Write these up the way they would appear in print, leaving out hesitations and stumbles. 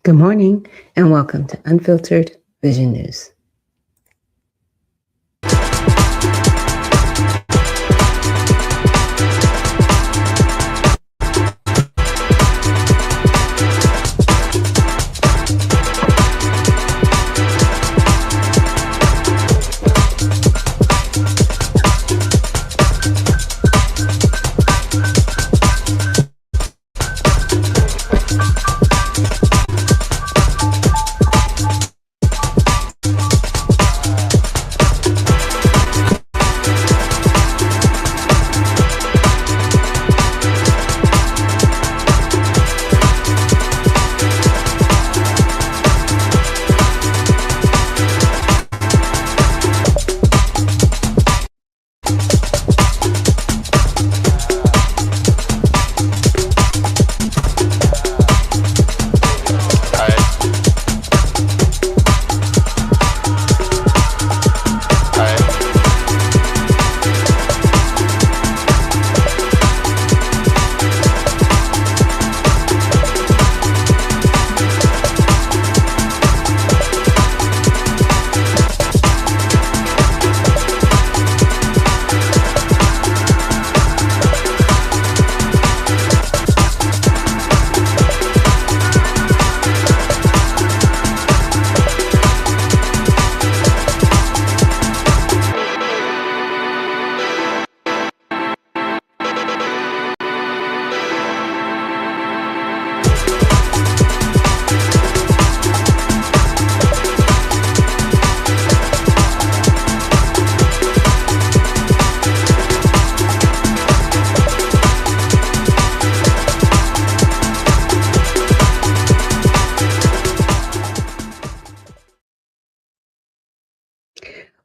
Good morning and welcome to Unfiltered Vision News.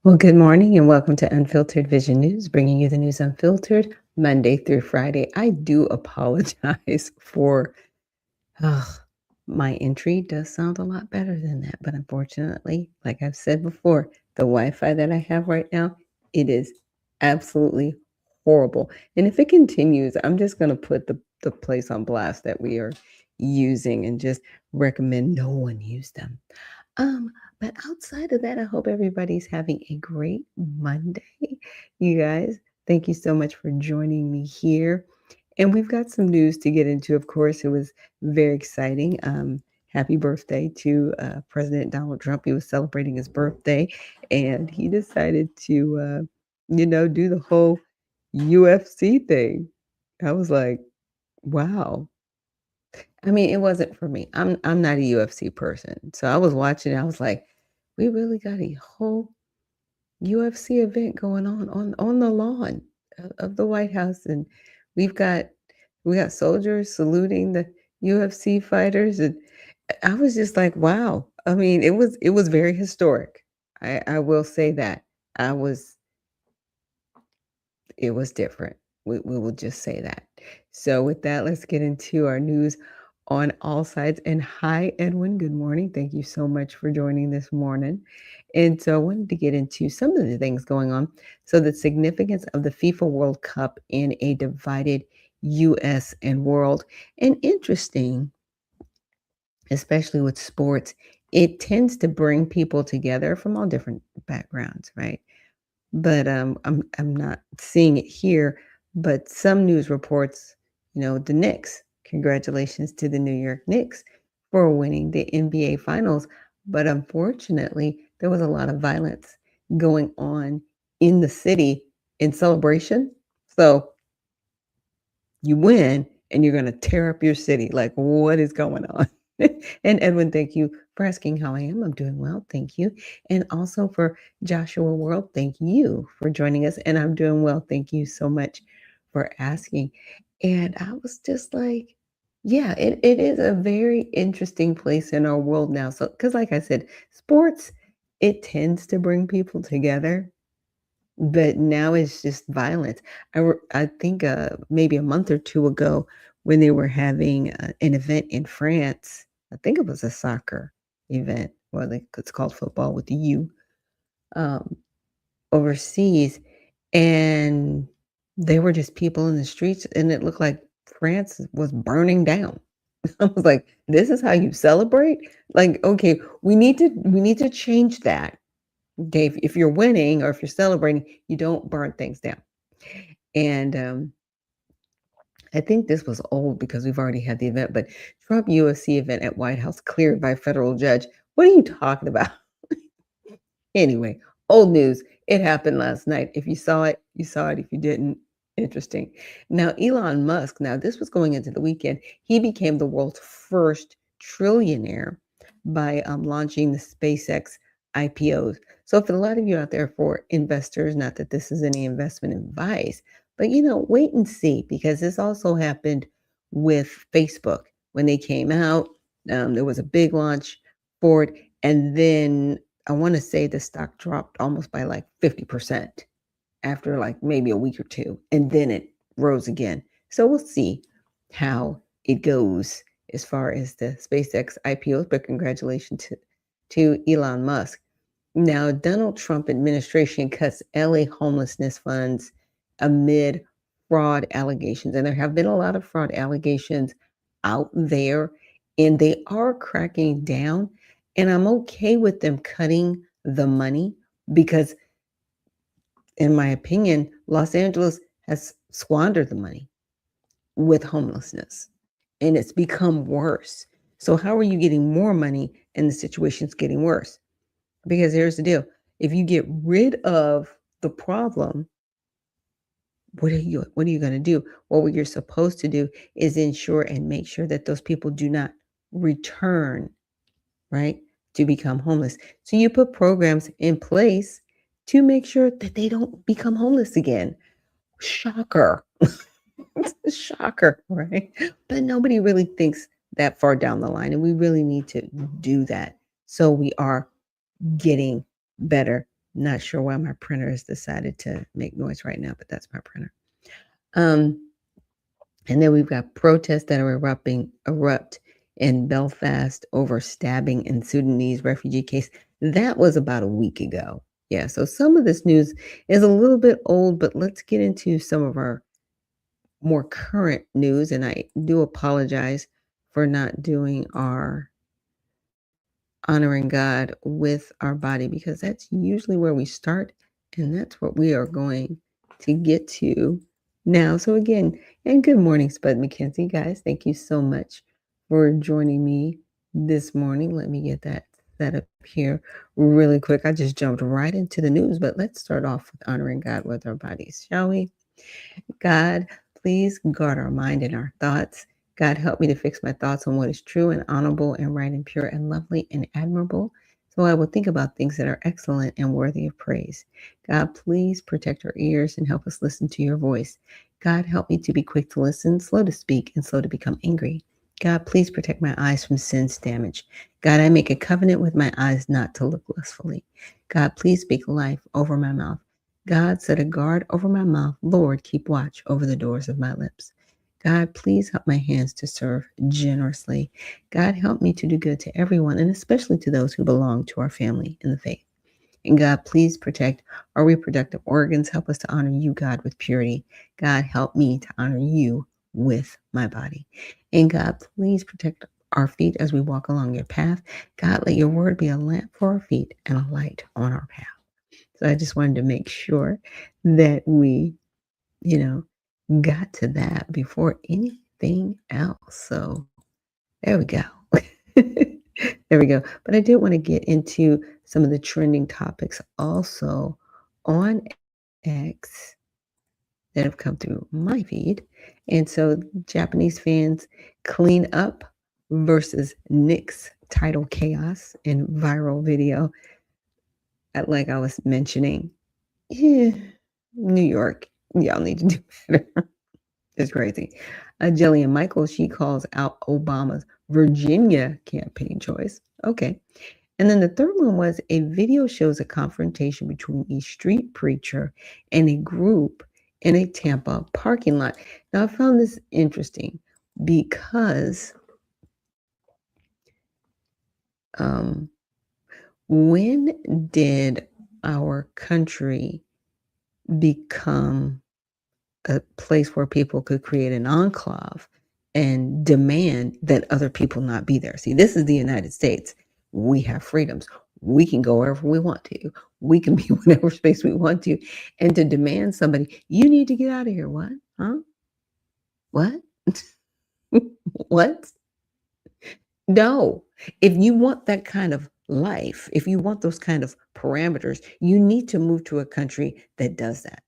Well, good morning and welcome to Unfiltered Vision News, bringing you the news unfiltered Monday through Friday. I do apologize for ugh, my entry does sound a lot better than that, but unfortunately, like I've said before, the Wi-Fi that I have right now, it is absolutely horrible. And if it continues, I'm just going to put the place on blast that we are using and just recommend no one use them. Um, but outside of that, I hope everybody's having a great Monday. You guys, thank you so much for joining me here. And we've got some news to get into. Of course, it was very exciting. Happy birthday to President Donald Trump. He was celebrating his birthday and he decided to, do the whole UFC thing. I was like, wow. I mean, it wasn't for me. I'm not a UFC person. So I was watching, I was like, we really got a whole UFC event going on the lawn of the White House. And we've got we got soldiers saluting the UFC fighters. And I was just like, wow. I mean, it was very historic. I will say that. I was It was different. We will just say that. So with that, let's get into our news on all sides. And hi, Edwin. Good morning. Thank you so much for joining this morning. And so I wanted to get into some of the things going on. So the significance of the FIFA World Cup in a divided US and world. And interesting, especially with sports, it tends to bring people together from all different backgrounds, right? But, I'm not seeing it here, but some news reports, the Knicks, congratulations to the New York Knicks for winning the NBA Finals, but unfortunately, there was a lot of violence going on in the city in celebration. So, you win and you're gonna tear up your city, like, what is going on? And Edwin, thank you for asking how I am. I'm doing well, thank you. And also for Joshua World, thank you for joining us, and I'm doing well, thank you so much for asking. And I was just like, yeah, it is a very interesting place in our world now. So, because like I said, sports, it tends to bring people together, but now it's just violence. I think, maybe a month or 2 ago when they were having, an event in France, I think it was a soccer event, well, it's called football with the U, um, overseas, and they were just people in the streets, and it looked like France was burning down. I was like, "This is how you celebrate?" Like, okay, we need to change that. Okay, if you're winning or if you're celebrating, you don't burn things down. And I think this was old because we've already had the event, but Trump UFC event at White House cleared by federal judge. What are you talking about? Anyway, old news. It happened last night. If you saw it, you saw it. If you didn't, interesting. Now, Elon Musk, now this was going into the weekend. He became the world's first trillionaire by launching the SpaceX IPOs. So, for a lot of you out there, for investors, not that this is any investment advice, but wait and see because this also happened with Facebook when they came out. There was a big launch for it, and then I want to say the stock dropped almost by like 50% after like maybe a week or two, and then it rose again. So we'll see how it goes as far as the SpaceX IPOs, but congratulations to Elon Musk. Now, Donald Trump administration cuts LA homelessness funds amid fraud allegations. And there have been a lot of fraud allegations out there, and they are cracking down. And I'm okay with them cutting the money because, in my opinion, Los Angeles has squandered the money with homelessness and it's become worse. So, how are you getting more money and the situation's getting worse? Because here's the deal. If you get rid of the problem, what are you going to do? Well, what you're supposed to do is ensure and make sure that those people do not return, right, to become homeless. So you put programs in place to make sure that they don't become homeless again. Shocker. Shocker, right? But nobody really thinks that far down the line, and we really need to do that. So we are getting better. Not sure why my printer has decided to make noise right now, but that's my printer. Um, and then we've got protests that are erupt in Belfast over stabbing in Sudanese refugee case. That was about a week ago. Yeah, so some of this news is a little bit old, but let's get into some of our more current news. And I do apologize for not doing our honoring God with our body because that's usually where we start and that's what we are going to get to now. So again, and good morning, Spud McKenzie, guys. Thank you so much for joining me this morning. Let me get that set up here really quick. I just jumped right into the news, but let's start off with honoring God with our bodies, shall we? God, please guard our mind and our thoughts. God, help me to fix my thoughts on what is true and honorable and right and pure and lovely and admirable. So I will think about things that are excellent and worthy of praise. God, please protect our ears and help us listen to your voice. God, help me to be quick to listen, slow to speak, and slow to become angry. God, please protect my eyes from sin's damage. God, I make a covenant with my eyes not to look lustfully. God, please speak life over my mouth. God, set a guard over my mouth. Lord, keep watch over the doors of my lips. God, please help my hands to serve generously. God, help me to do good to everyone, and especially to those who belong to our family in the faith. And God, please protect our reproductive organs. Help us to honor you, God, with purity. God, help me to honor you with my body. And God, please protect our feet as we walk along your path. God, let your word be a lamp for our feet and a light on our path. So I just wanted to make sure that we, you know, got to that before anything else. So there we go. There we go. But I did want to get into some of the trending topics also on X that have come through my feed. And so Japanese fans clean up versus Nick's title chaos in viral video. Like I was mentioning, yeah, New York, y'all need to do better. It's crazy. Jillian Michaels, she calls out Obama's Virginia campaign choice. Okay. And then the third one was a video shows a confrontation between a street preacher and a group in a Tampa parking lot. Now, I found this interesting because when did our country become a place where people could create an enclave and demand that other people not be there. See, this is the United States. We have freedoms. We can go wherever we want to. We can be whatever space we want to. And to demand somebody, you need to get out of here. What? Huh? What? What? No. If you want that kind of life, if you want those kind of parameters, you need to move to a country that does that,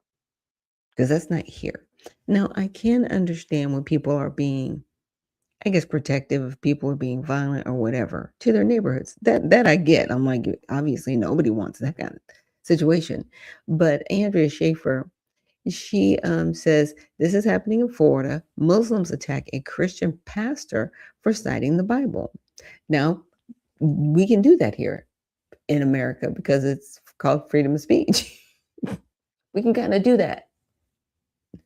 because that's not here. Now, I can understand when people are being, I guess, protective if people are being violent or whatever to their neighborhoods. That I get. I'm like, obviously nobody wants that kind of situation. But Andrea Schaefer, she says this is happening in Florida. Muslims attack a Christian pastor for citing the Bible. Now, we can do that here in America because it's called freedom of speech. We can kind of do that.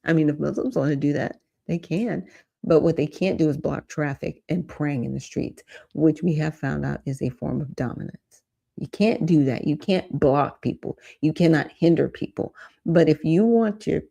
I mean, if Muslims want to do that, they can. But what they can't do is block traffic and praying in the streets, which we have found out is a form of dominance. You can't do that. You can't block people. You cannot hinder people. But if you want to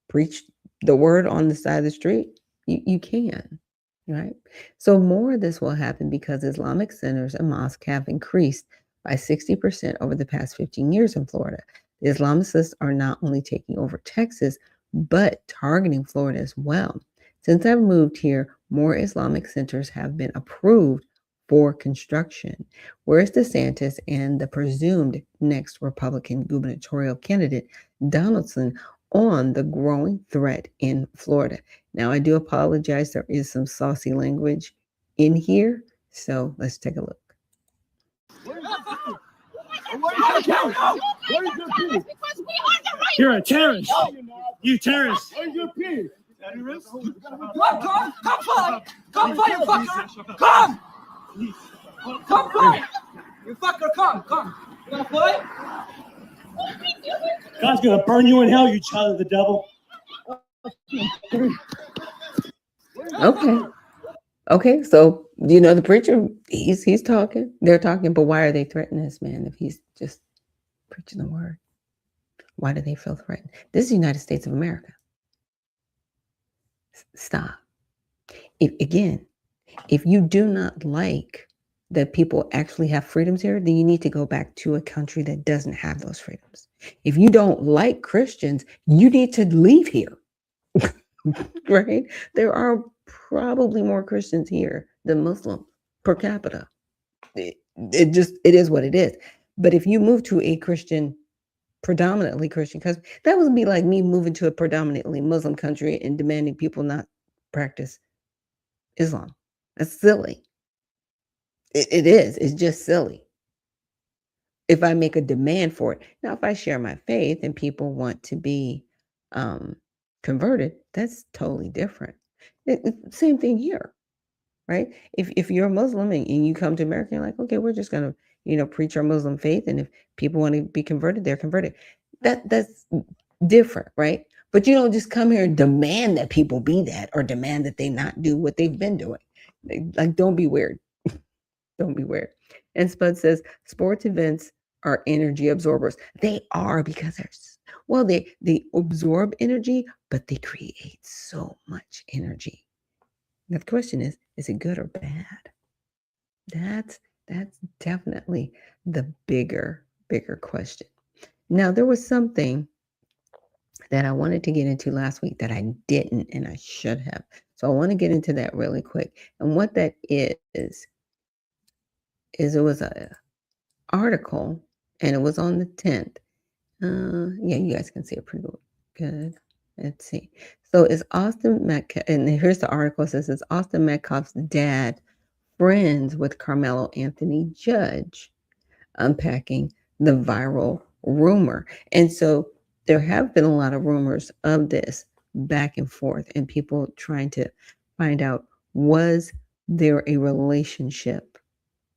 preach the word on the side of the street, you can, right? So more of this will happen because Islamic centers and mosques have increased by 60% over the past 15 years in Florida. The Islamicists are not only taking over Texas, but targeting Florida as well. Since I've moved here, more Islamic centers have been approved for construction. Whereas DeSantis and the presumed next Republican gubernatorial candidate, Donaldson, on the growing threat in Florida? Now, I do apologize. There is some saucy language in here. So let's take a look. You're a terrorist. You terrorist. Come fight, you fucker. Come. Come fight. You fucker, come. You gonna fight? God's gonna burn you in hell, you child of the devil. Okay, so the preacher, he's talking. They're talking, but why are they threatening this man if he's just preaching the word? Why do they feel threatened? This is the United States of America. Stop. If you do not like that people actually have freedoms here, then you need to go back to a country that doesn't have those freedoms. If you don't like Christians, you need to leave here. Right? There are probably more Christians here than Muslims per capita. It is what it is. But if you move to a predominantly Christian country, that would be like me moving to a predominantly Muslim country and demanding people not practice Islam. That's silly. It is. It's just silly. If I make a demand for it. Now, if I share my faith and people want to be converted, that's totally different. Same thing here, right? If you're a Muslim and you come to America, you're like, okay, we're just going to, preach our Muslim faith. And if people want to be converted, they're converted. That's different, right? But you don't just come here and demand that people be that or demand that they not do what they've been doing. Like, don't be weird. Don't be weird. And Spud says sports events are energy absorbers. They are because they absorb energy, but they create so much energy. Now the question is it good or bad? That's definitely the bigger question. Now there was something that I wanted to get into last week that I didn't, and I should have. So I want to get into that really quick. And what that is it was a article, and it was on the 10th. Yeah, you guys can see it pretty good. Let's see. So it's Austin Metcalf, and here's the article. It says it's Austin Metcalf's dad friends with Carmelo Anthony Judge, unpacking the viral rumor. And so there have been a lot of rumors of this back and forth, and people trying to find out, was there a relationship?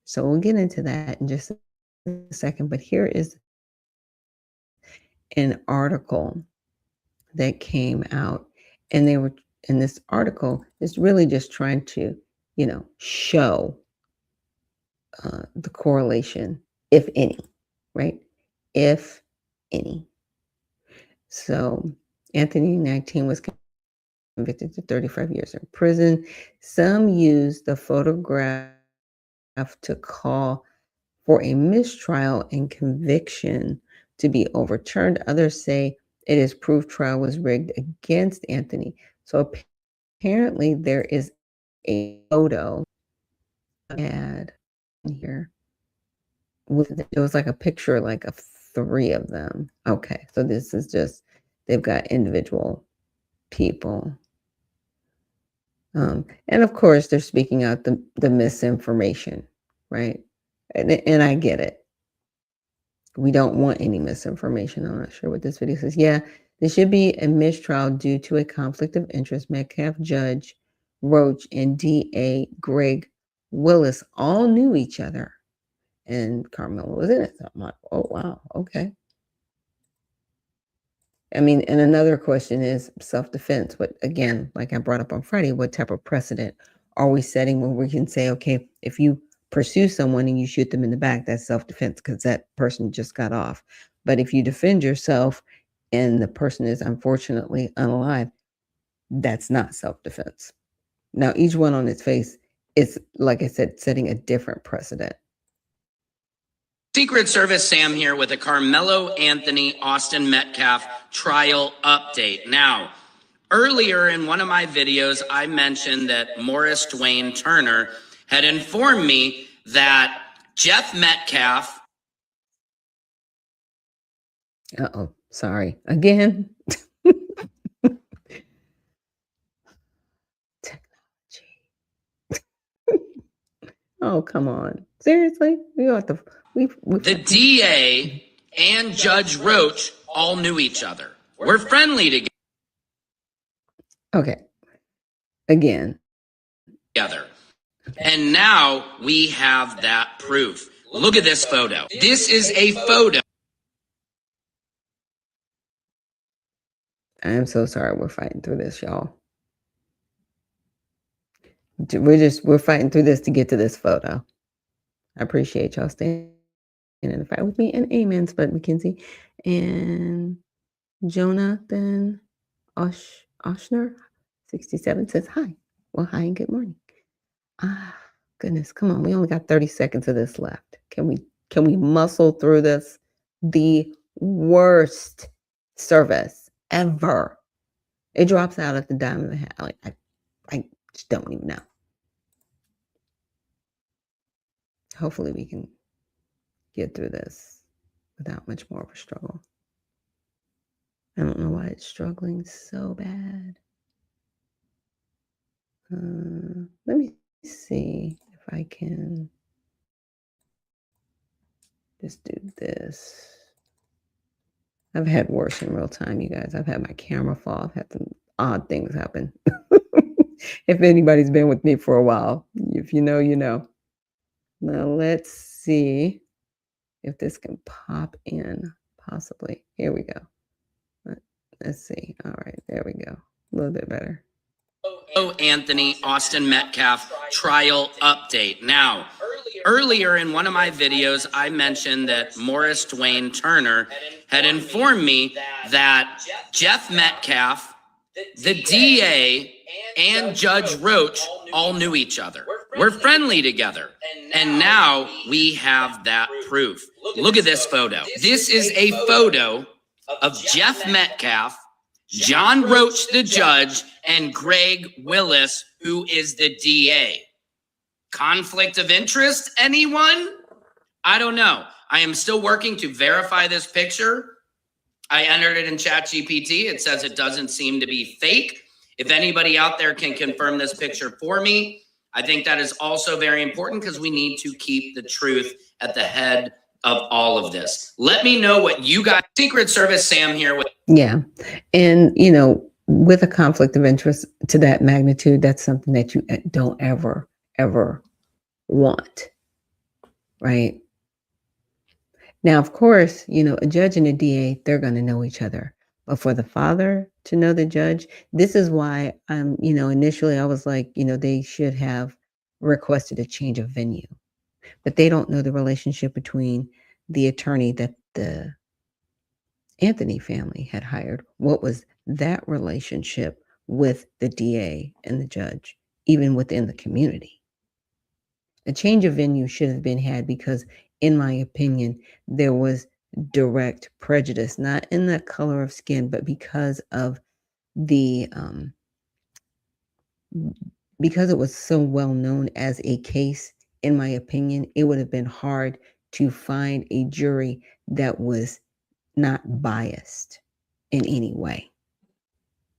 So we'll get into that in just a second. But here is an article that came out, and they were in this article is really just trying to, show the correlation, if any, right? If any. So Anthony 19 was convicted to 35 years in prison. Some use the photograph to call for a mistrial and conviction to be overturned. Others say it is proof trial was rigged against Anthony. So apparently there is a photo ad here with it was like a picture like of three of them. Okay, so this is just they've got individual people. And of course, they're speaking out the misinformation, right? And I get it. We don't want any misinformation. I'm not sure what this video says. Yeah, there should be a mistrial due to a conflict of interest. Metcalf, Judge Roach, and DA Greg Willis all knew each other. And Carmelo was in it. So I'm like, oh, wow, okay. I mean, and another question is self-defense. But again, like I brought up on Friday, what type of precedent are we setting where we can say, okay, if you pursue someone and you shoot them in the back, that's self-defense because that person just got off. But if you defend yourself and the person is unfortunately unalive, that's not self-defense. Now, each one on its face is, like I said, setting a different precedent. Secret Service Sam here with a Carmelo Anthony Austin Metcalf trial update. Now, earlier in one of my videos, I mentioned that Morris Dwayne Turner had informed me that Jeff Metcalf. Uh-oh, sorry. Again. Technology. Oh, come on. Seriously? We ought to... The DA and Judge Roach all knew each other. We're friendly together. Okay. Again. And now we have that proof. Look at this photo. This is a photo. I am so sorry we're fighting through this, y'all. We're fighting through this to get to this photo. I appreciate y'all staying in the fight with me, and amens, but Mackenzie and Jonathan Oshner 67 says hi. Well, hi and good morning. Ah, goodness, come on. We only got 30 seconds of this left. Can we muscle through this? The worst service ever. It drops out at the dime of the hat. Like I just don't even know. Hopefully we can get through this without much more of a struggle. I don't know why it's struggling so bad. Let me see if I can just do this. I've had worse in real time, you guys. I've had my camera fall. I've had some odd things happen. If anybody's been with me for a while, if you know, you know. Now let's see if this can pop in, possibly. Here we go. Let's see. All right, there we go. A little bit better. Anthony Austin Metcalf trial update. Now, earlier in one of my videos, I mentioned that Morris Dwayne Turner had informed me that Jeff Metcalf, the DA, and Judge Roach all knew each other. We're friendly together. And now we have that proof. Look at this photo. This is a photo of Jeff Metcalf, John Roach, the judge, and Greg Willis, who is the DA. Conflict of interest, anyone? I don't know. I am still working to verify this picture. I entered it in ChatGPT. It says it doesn't seem to be fake. If anybody out there can confirm this picture for me, I think that is also very important because we need to keep the truth at the head of all of this. Let me know what you got. Secret Service Sam here with. Yeah. And, you know, with a conflict of interest to that magnitude, that's something that you don't ever, ever want. Right. Now, of course, you know, a judge and a DA, they're going to know each other. But for the father to know the judge, this is why you know, initially I was like, you know, they should have requested a change of venue. But they don't know the relationship between the attorney that the Anthony family had hired. What was that relationship with the DA and the judge, even within the community. A change of venue should have been had because, in my opinion, there was direct prejudice, not in the color of skin, but the because it was so well known as a case. In my opinion, it would have been hard to find a jury that was not biased in any way.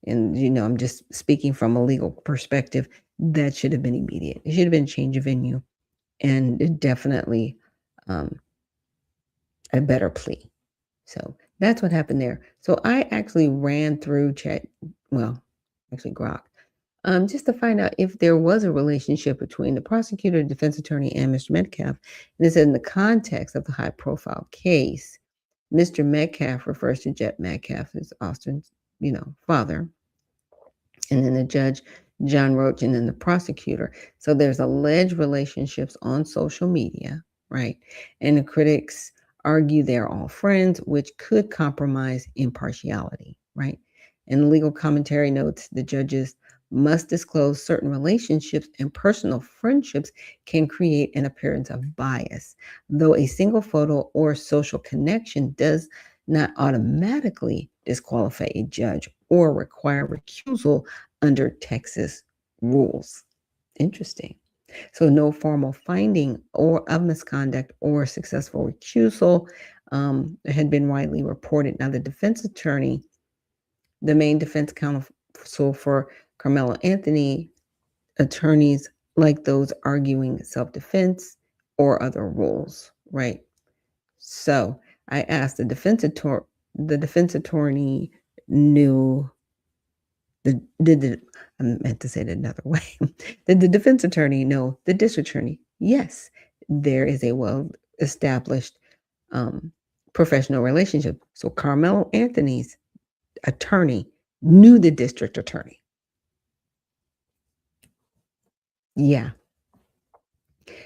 And I'm just speaking from a legal perspective. That should have been immediate. It should have been change of venue, and definitely a better plea. So that's what happened there. So I actually ran through Grok, just to find out if there was a relationship between the prosecutor, defense attorney, and Mr. Metcalf. And this in the context of the high-profile case. Mr. Metcalf refers to Jet Metcalf as Austin's, father, and then the judge, John Roach, and then the prosecutor. So there's alleged relationships on social media, right? And the critics argue they're all friends, which could compromise impartiality, right? And legal commentary notes the judges must disclose certain relationships, and personal friendships can create an appearance of bias, though a single photo or social connection does not automatically disqualify a judge or require recusal under Texas rules. Interesting. So no formal finding of misconduct or successful recusal had been widely reported. Now, the defense attorney, the main defense counsel for Carmelo Anthony, attorneys like those arguing self-defense or other rules, right? So I asked the defense attorney knew I meant to say it another way. Did the defense attorney know the district attorney? Yes, there is a well-established professional relationship. So Carmelo Anthony's attorney knew the district attorney. Yeah.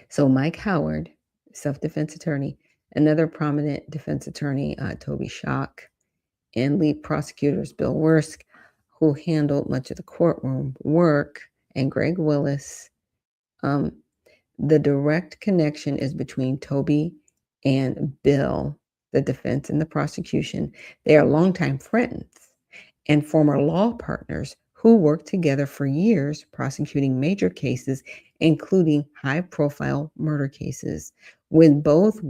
So Mike Howard, self-defense attorney, another prominent defense attorney, Toby Schock, and lead prosecutors Bill Wersk, who handled much of the courtroom work, and Greg Willis. The direct connection is between Toby and Bill, the defense and the prosecution. They are longtime friends and former law partners who worked together for years prosecuting major cases, including high-profile murder cases. When both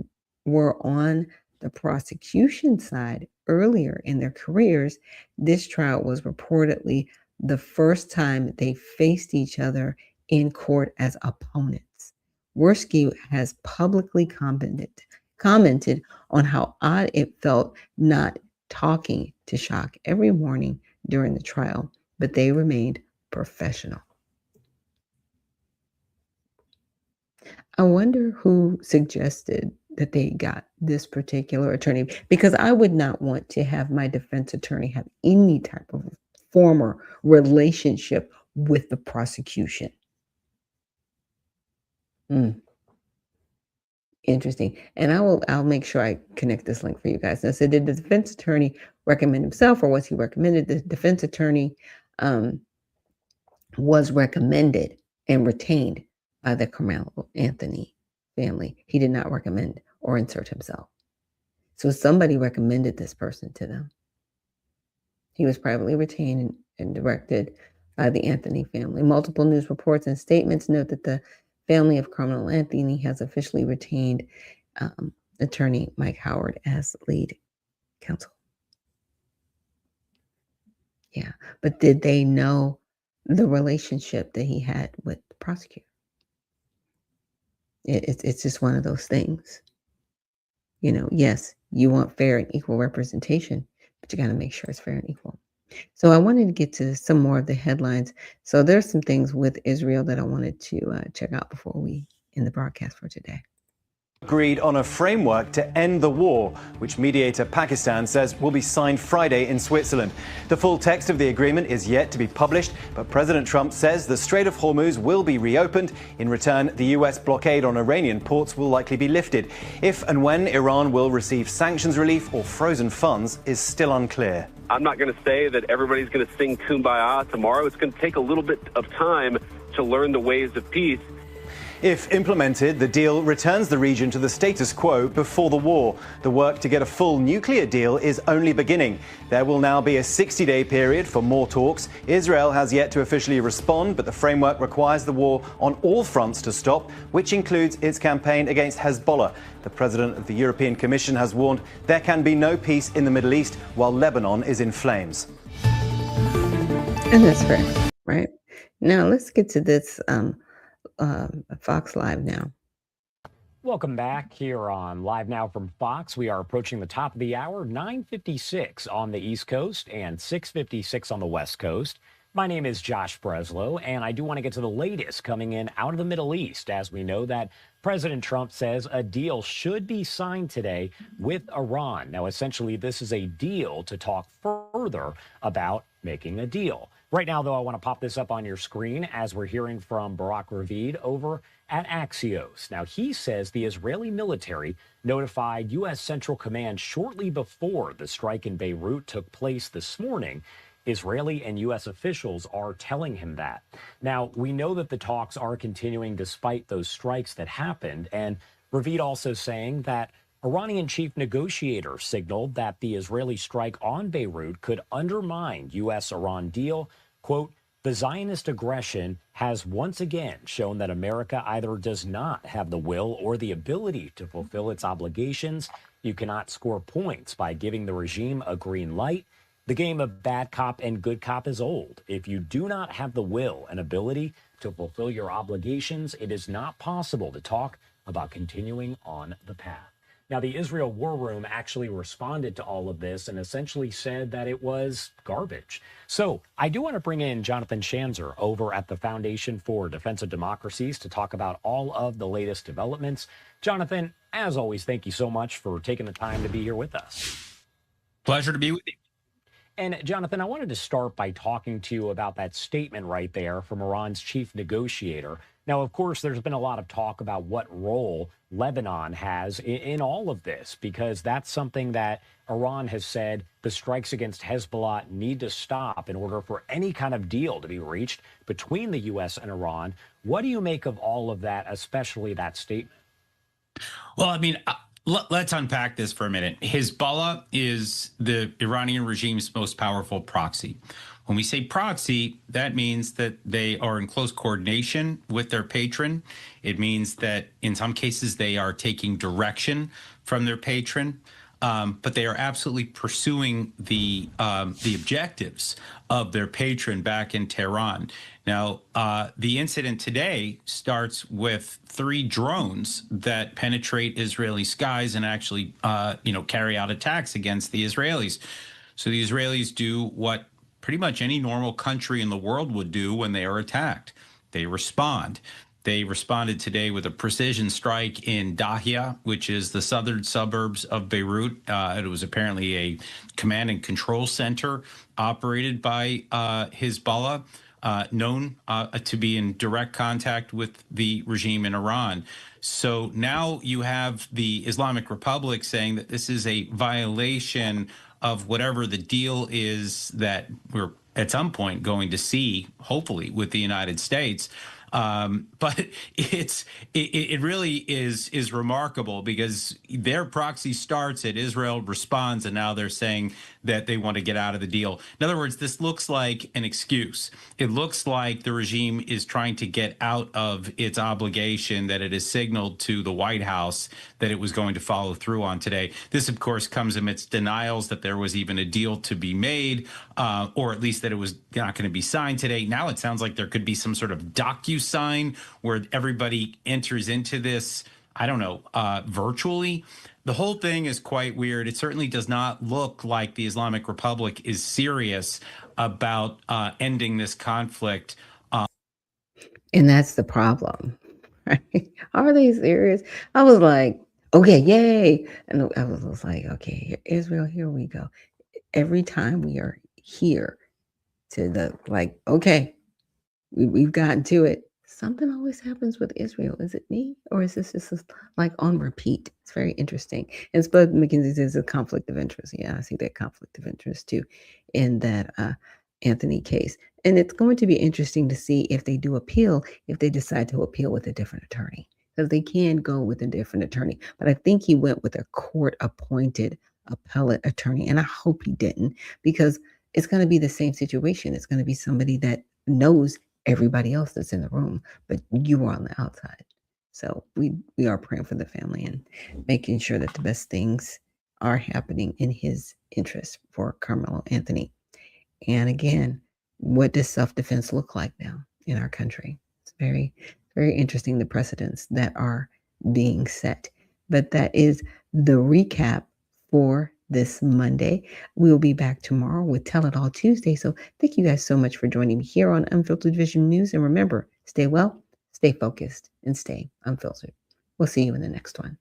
were on the prosecution side earlier in their careers, this trial was reportedly the first time they faced each other in court as opponents. Worski has publicly commented on how odd it felt not talking to Schock every morning during the trial, but they remained professional. I wonder who suggested that they got this particular attorney, because I would not want to have my defense attorney have any type of former relationship with the prosecution. Interesting. And I'll make sure I connect this link for you guys. Now, so did the defense attorney recommend himself, or was he recommended? The defense attorney was recommended and retained by the Carmelo Anthony family. He did not recommend or insert himself. So somebody recommended this person to them. He was privately retained and directed by the Anthony family. Multiple news reports and statements note that the family of Carmelo Anthony has officially retained attorney Mike Howard as lead counsel. Yeah, but did they know the relationship that he had with the prosecutor? It's just one of those things. Yes, you want fair and equal representation, but you got to make sure it's fair and equal. So I wanted to get to some more of the headlines. So there's some things with Israel that I wanted to check out before we end the broadcast for today. Agreed on a framework to end the war, which mediator Pakistan says will be signed Friday in Switzerland. The full text of the agreement is yet to be published, but President Trump says the Strait of Hormuz will be reopened. In return, the US blockade on Iranian ports will likely be lifted. If and when Iran will receive sanctions relief or frozen funds is still unclear. I'm not going to say that everybody's going to sing Kumbaya tomorrow. It's going to take a little bit of time to learn the ways of peace. If implemented, the deal returns the region to the status quo before the war. The work to get a full nuclear deal is only beginning. There will now be a 60-day period for more talks. Israel has yet to officially respond, but the framework requires the war on all fronts to stop, which includes its campaign against Hezbollah. The president of the European Commission has warned there can be no peace in the Middle East while Lebanon is in flames. And that's fair, right? Now let's get to this Fox Live now. Welcome back here on Live Now from Fox. We are approaching the top of the hour, 9:56 on the East Coast and 6:56 on the West Coast. My name is Josh Breslow, and I do want to get to the latest coming in out of the Middle East, as we know that President Trump says a deal should be signed today with Iran. Now, essentially, this is a deal to talk further about making a deal. Right now, though, I want to pop this up on your screen as we're hearing from Barak Ravid over at Axios. Now, he says the Israeli military notified U.S. Central Command shortly before the strike in Beirut took place this morning. Israeli and U.S. officials are telling him that. Now, we know that the talks are continuing despite those strikes that happened. And Ravid also saying that Iranian chief negotiator signaled that the Israeli strike on Beirut could undermine U.S.-Iran deal. Quote, the Zionist aggression has once again shown that America either does not have the will or the ability to fulfill its obligations. You cannot score points by giving the regime a green light. The game of bad cop and good cop is old. If you do not have the will and ability to fulfill your obligations, it is not possible to talk about continuing on the path. Now, the Israel War Room actually responded to all of this and essentially said that it was garbage. So I do want to bring in Jonathan Schanzer over at the Foundation for Defense of Democracies to talk about all of the latest developments. Jonathan, as always, thank you so much for taking the time to be here with us. Pleasure to be with you. And Jonathan, I wanted to start by talking to you about that statement right there from Iran's chief negotiator. Now, of course, there's been a lot of talk about what role Lebanon has in all of this, because that's something that Iran has said the strikes against Hezbollah need to stop in order for any kind of deal to be reached between the U.S. and Iran. What do you make of all of that, especially that statement? Well, I mean, let's unpack this for a minute. Hezbollah is the Iranian regime's most powerful proxy. When we say proxy, that means that they are in close coordination with their patron. It means that in some cases they are taking direction from their patron, but they are absolutely pursuing the objectives of their patron back in Tehran. Now, the incident today starts with 3 drones that penetrate Israeli skies and actually, carry out attacks against the Israelis. So the Israelis do what pretty much any normal country in the world would do when they are attacked. They respond. They responded today with a precision strike in Dahia, which is the southern suburbs of Beirut. It was apparently a command and control center operated by Hezbollah, known to be in direct contact with the regime in Iran. So now you have the Islamic Republic saying that this is a violation of whatever the deal is that we're at some point going to see, hopefully, with the United States. But it really is remarkable because their proxy starts at Israel responds, and now they're saying that they want to get out of the deal. In other words, this looks like an excuse. It looks like the regime is trying to get out of its obligation that it has signaled to the White House that it was going to follow through on today. This, of course, comes amidst denials that there was even a deal to be made, or at least that it was not going to be signed today. Now it sounds like there could be some sort of DocuSign where everybody enters into this, I don't know, virtually. The whole thing is quite weird. It certainly does not look like the Islamic Republic is serious about ending this conflict. And that's the problem, right? Are they serious? I was like, Okay, yay. And I was like, okay, Israel, here we go. Every time we are here to the like, okay, we've gotten to it. Something always happens with Israel. Is it me? Or is this just like on repeat? It's very interesting. And Spud McKinsey says a conflict of interest. Yeah, I see that conflict of interest too in that Anthony case. And it's going to be interesting to see if they do appeal, if they decide to appeal with a different attorney. Because they can go with a different attorney. But I think he went with a court appointed appellate attorney. And I hope he didn't, because it's going to be the same situation. It's going to be somebody that knows everybody else that's in the room, but you are on the outside. So we are praying for the family and making sure that the best things are happening in his interest for Carmelo Anthony. And again, what does self-defense look like now in our country? It's very, very interesting, the precedents that are being set. But that is the recap for this Monday. We'll be back tomorrow with Tell It All Tuesday. So thank you guys so much for joining me here on Unfiltered Vision News. And remember, stay well, stay focused, and stay unfiltered. We'll see you in the next one.